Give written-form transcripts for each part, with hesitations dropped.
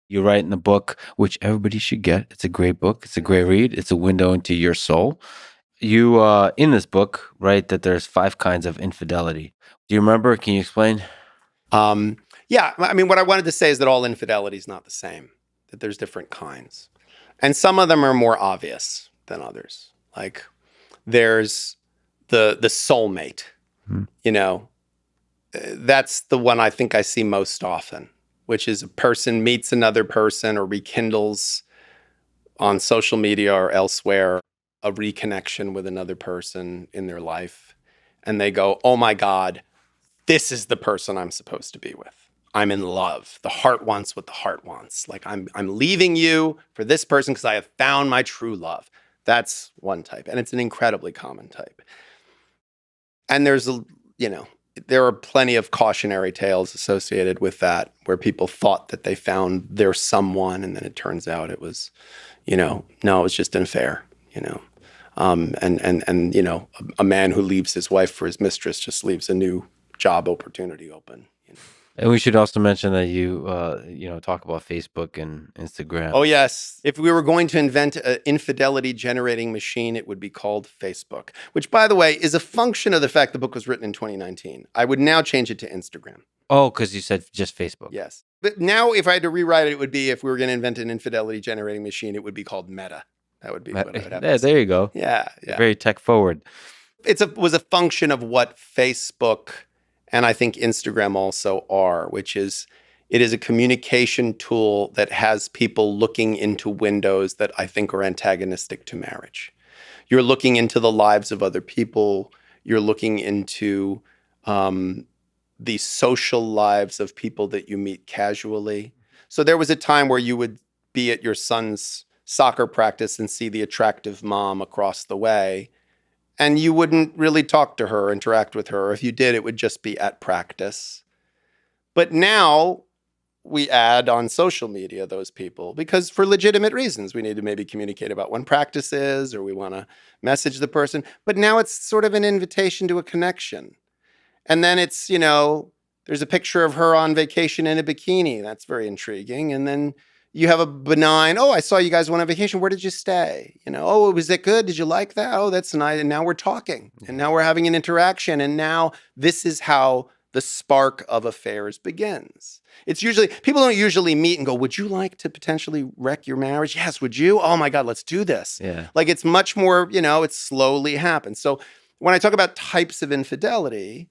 You write in the book, which everybody should get. It's a great book. It's a great read. It's a window into your soul. You, in this book, write that there's 5 kinds of infidelity. Do you remember? Can you explain? Yeah, I mean, what I wanted to say is that all infidelity is not the same, that there's different kinds. And some of them are more obvious than others. Like there's the soulmate, Hmm. you know, that's the one I think I see most often, which is a person meets another person or rekindles on social media or elsewhere a reconnection with another person in their life. And they go, oh my God, this is the person I'm supposed to be with. I'm in love. The heart wants what the heart wants. Like I'm leaving you for this person because I have found my true love. That's one type. And it's an incredibly common type. And there's there are plenty of cautionary tales associated with that where people thought that they found their someone and then it turns out it was, no, it was just unfair, and a man who leaves his wife for his mistress just leaves a new job opportunity open. And we should also mention that you, talk about Facebook and Instagram. Oh, yes. If we were going to invent an infidelity-generating machine, it would be called Facebook, which, by the way, is a function of the fact the book was written in 2019. I would now change it to Instagram. Oh, because you said just Facebook. Yes. But now if I had to rewrite it, it would be, if we were going to invent an infidelity-generating machine, it would be called Meta. That would be what I would have to say. There you go. Yeah. Very tech forward. It was a function of what Facebook and I think Instagram also are, which is it is a communication tool that has people looking into windows that I think are antagonistic to marriage. You're looking into the lives of other people. You're looking into the social lives of people that you meet casually. So there was a time where you would be at your son's soccer practice and see the attractive mom across the way. And you wouldn't really talk to her, interact with her. If you did, it would just be at practice. But now we add on social media those people because for legitimate reasons, we need to maybe communicate about when practice is or we want to message the person. But now it's sort of an invitation to a connection. And then it's, there's a picture of her on vacation in a bikini. That's very intriguing. And then you have a benign, oh, I saw you guys went on vacation. Where did you stay? Oh, was it good? Did you like that? Oh, that's nice. And now we're talking. And now we're having an interaction. And now this is how the spark of affairs begins. People don't usually meet and go, would you like to potentially wreck your marriage? Yes, would you? Oh my God, let's do this. Yeah. Like it's much more, it slowly happens. So when I talk about types of infidelity,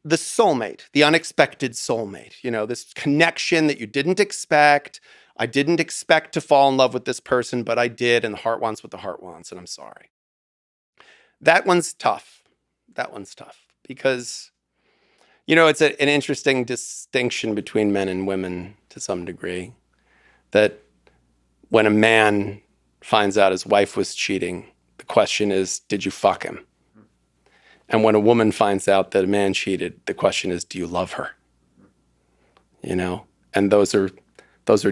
the soulmate, the unexpected soulmate, this connection that you didn't expect. I didn't expect to fall in love with this person, but I did. And the heart wants what the heart wants. And I'm sorry. That one's tough. Because, it's an interesting distinction between men and women to some degree. That when a man finds out his wife was cheating, the question is, did you fuck him? And when a woman finds out that a man cheated, the question is, do you love her? And those are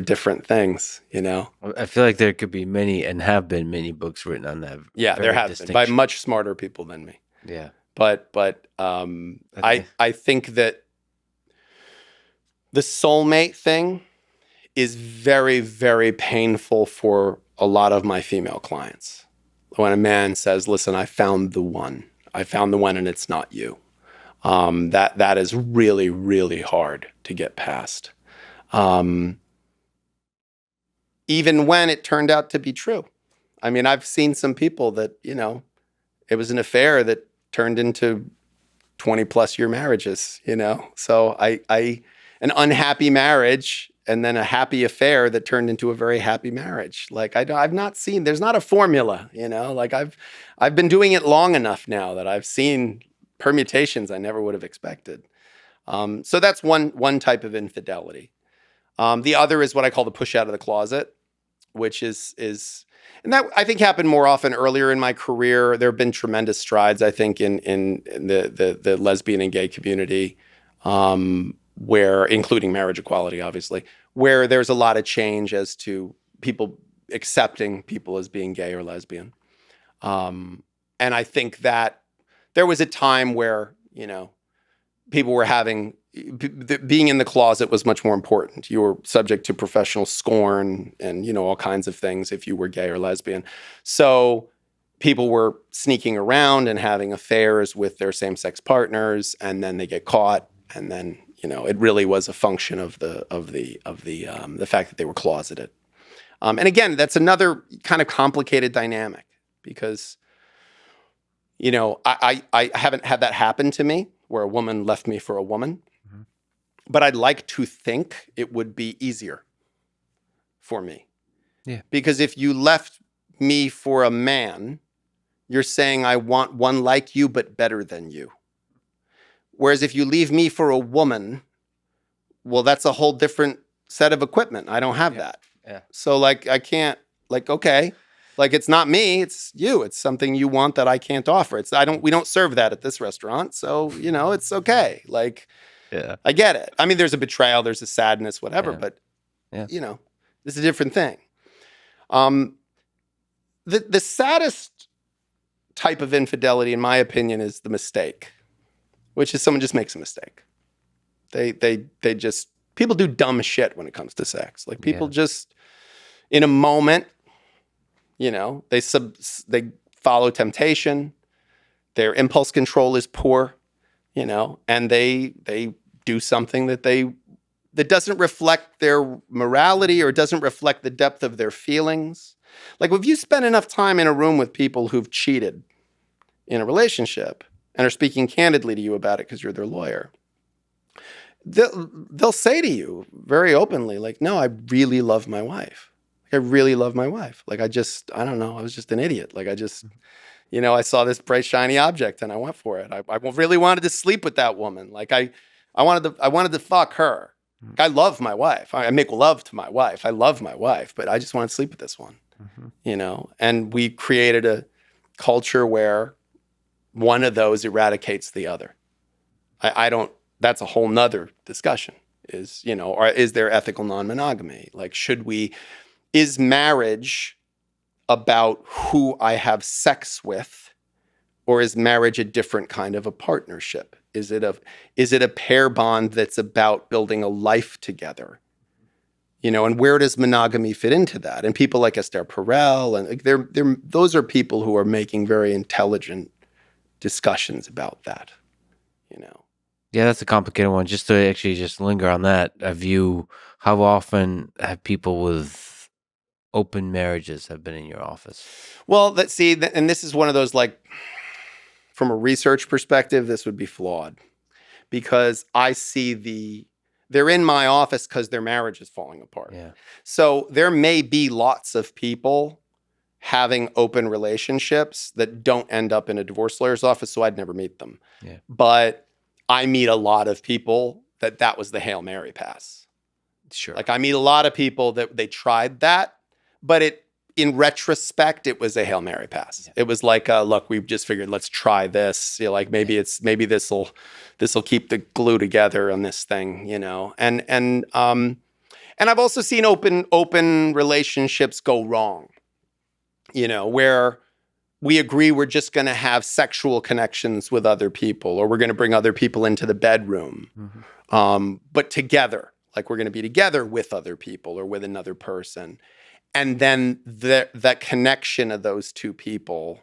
different things, I feel like there could be many and have been many books written on that. Yeah, there have been by much smarter people than me. Yeah. But I think that the soulmate thing is very, very painful for a lot of my female clients. When a man says, listen, I found the one and it's not you. That is really, really hard to get past. Even when it turned out to be true. I mean, I've seen some people that, it was an affair that turned into 20 plus year marriages, So an unhappy marriage and then a happy affair that turned into a very happy marriage. Like I've not seen, there's not a formula, like I've been doing it long enough now that I've seen permutations I never would have expected. So that's one type of infidelity. The other is what I call the push out of the closet, which is, and that I think happened more often earlier in my career. There have been tremendous strides, I think, in the lesbian and gay community, where, including marriage equality, obviously, where there's a lot of change as to people accepting people as being gay or lesbian. And I think that there was a time where, people were having being in the closet was much more important. You were subject to professional scorn and, all kinds of things if you were gay or lesbian. So people were sneaking around and having affairs with their same-sex partners, and then they get caught, and then, it really was a function of the fact that they were closeted. And again, that's another kind of complicated dynamic because, I haven't had that happen to me where a woman left me for a woman. But I'd like to think it would be easier for me. Yeah. Because if you left me for a man, you're saying I want one like you, but better than you. Whereas if you leave me for a woman, well, that's a whole different set of equipment. I don't have that. Yeah. So I can't, okay. It's not me, it's you. It's something you want that I can't offer. We don't serve that at this restaurant. So, it's okay. Yeah. I get it. I mean, there's a betrayal, there's a sadness, whatever, but it's a different thing. The saddest type of infidelity, in my opinion, is the mistake, which is someone just makes a mistake. They just, people do dumb shit when it comes to sex. People just, in a moment, they follow temptation, their impulse control is poor. And they do something that doesn't reflect their morality or doesn't reflect the depth of their feelings. If you spend enough time in a room with people who've cheated in a relationship and are speaking candidly to you about it because you're their lawyer, they'll say to you very openly, no, I really love my wife. I really love my wife. I don't know, I was just an idiot. I saw this bright, shiny object and I went for it. I really wanted to sleep with that woman. I wanted to fuck her. I love my wife. I make love to my wife. I love my wife, but I just want to sleep with this one, and we created a culture where one of those eradicates the other. That's a whole nother discussion or is there ethical non-monogamy? Is marriage about who I have sex with, or is marriage a different kind of a partnership? Is it a pair bond that's about building a life together? And where does monogamy fit into that? And people like Esther Perel, and those are people who are making very intelligent discussions about that. Yeah, that's a complicated one. Just to actually just linger on that, how often have people with open marriages have been in your office? Well, and this is one of those, from a research perspective, this would be flawed because I see they're in my office because their marriage is falling apart. Yeah. So there may be lots of people having open relationships that don't end up in a divorce lawyer's office, so I'd never meet them. Yeah. But I meet a lot of people that was the Hail Mary pass. Sure. I meet a lot of people that they tried that, but in retrospect, it was a Hail Mary pass. Yeah. It was look, we've just figured, let's try this. Maybe this will keep the glue together on this thing, And I've also seen open relationships go wrong, where we agree we're just going to have sexual connections with other people, or we're going to bring other people into the bedroom, but together, we're going to be together with other people or with another person. And then that connection of those two people,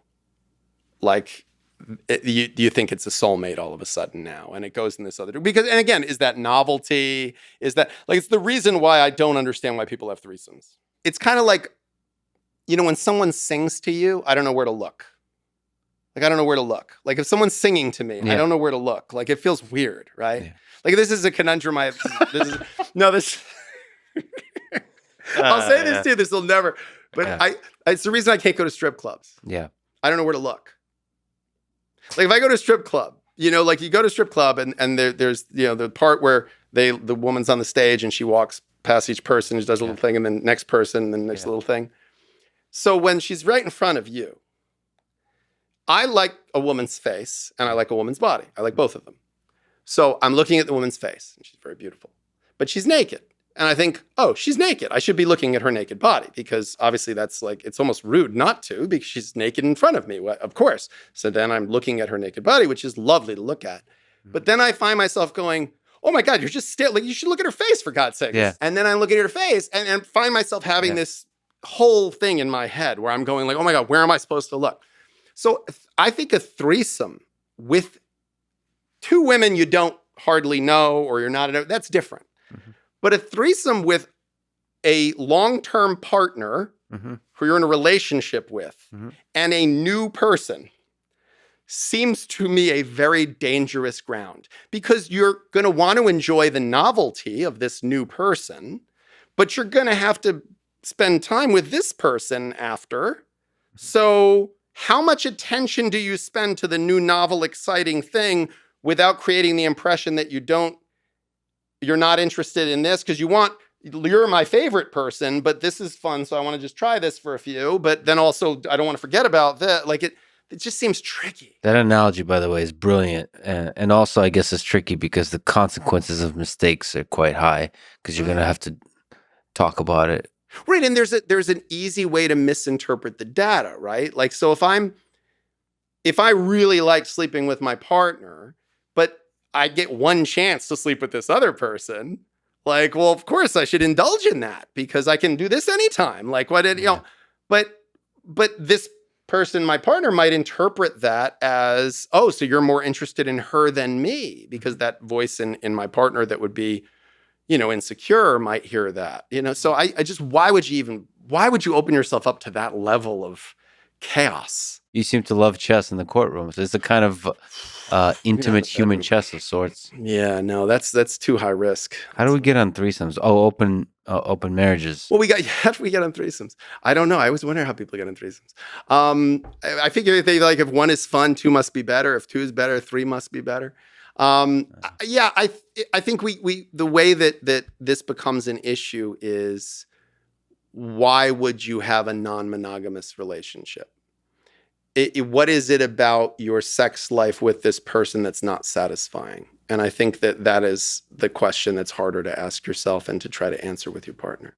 you think it's a soulmate all of a sudden now, and it goes in this other because. And again, is that novelty? Is that it's the reason why I don't understand why people have threesomes? It's kind of when someone sings to you, I don't know where to look. I don't know where to look. If someone's singing to me, I don't know where to look. It feels weird, right? Yeah. This is a conundrum. I'll say this too. This will never. But it's the reason I can't go to strip clubs. Yeah. I don't know where to look. If I go to a strip club, you go to a strip club and there's the part where the woman's on the stage and she walks past each person, she does a little thing, and then next person, and then next little thing. So when she's right in front of you, I like a woman's face and I like a woman's body. I like both of them. So I'm looking at the woman's face and she's very beautiful, but she's naked. And I think, oh, she's naked. I should be looking at her naked body because obviously that's it's almost rude not to because she's naked in front of me, of course. So then I'm looking at her naked body, which is lovely to look at. But then I find myself going, oh my God, you're just still like, you should look at her face for God's sake. Yeah. And then I look at her face and find myself having this whole thing in my head where I'm going like, oh my God, where am I supposed to look? So I think a threesome with two women you don't hardly know or you're not, that's different. Mm-hmm. But a threesome with a long-term partner Mm-hmm. who you're in a relationship with Mm-hmm. and a new person seems to me a very dangerous ground because you're going to want to enjoy the novelty of this new person, but you're going to have to spend time with this person after. So how much attention do you spend to the new novel, exciting thing without creating the impression that you're not interested in this because you're my favorite person, but this is fun. So I want to just try this for a few, but then also I don't want to forget about that. Like it just seems tricky. That analogy, by the way, is brilliant. And also, I guess it's tricky because the consequences of mistakes are quite high because you're going to have to talk about it. Right. And there's an easy way to misinterpret the data, right? Like, so if I really like sleeping with my partner, but I get one chance to sleep with this other person, like, well, of course I should indulge in that because I can do this anytime. Like but this person, my partner, might interpret that as, oh, so you're more interested in her than me because that voice in my partner that would be, insecure might hear that, So I just, why would you open yourself up to that level of chaos? You seem to love chess in the courtroom. So it's a kind of intimate human chess of sorts. Yeah, no, that's too high risk. How do we get on threesomes? Oh, open marriages. Well, how do we get on threesomes? I don't know. I always wonder how people get on threesomes. I figure if one is fun, two must be better. If two is better, three must be better. Yeah, I think we the way that this becomes an issue is, why would you have a non-monogamous relationship? What is it about your sex life with this person that's not satisfying? And I think that is the question that's harder to ask yourself and to try to answer with your partner.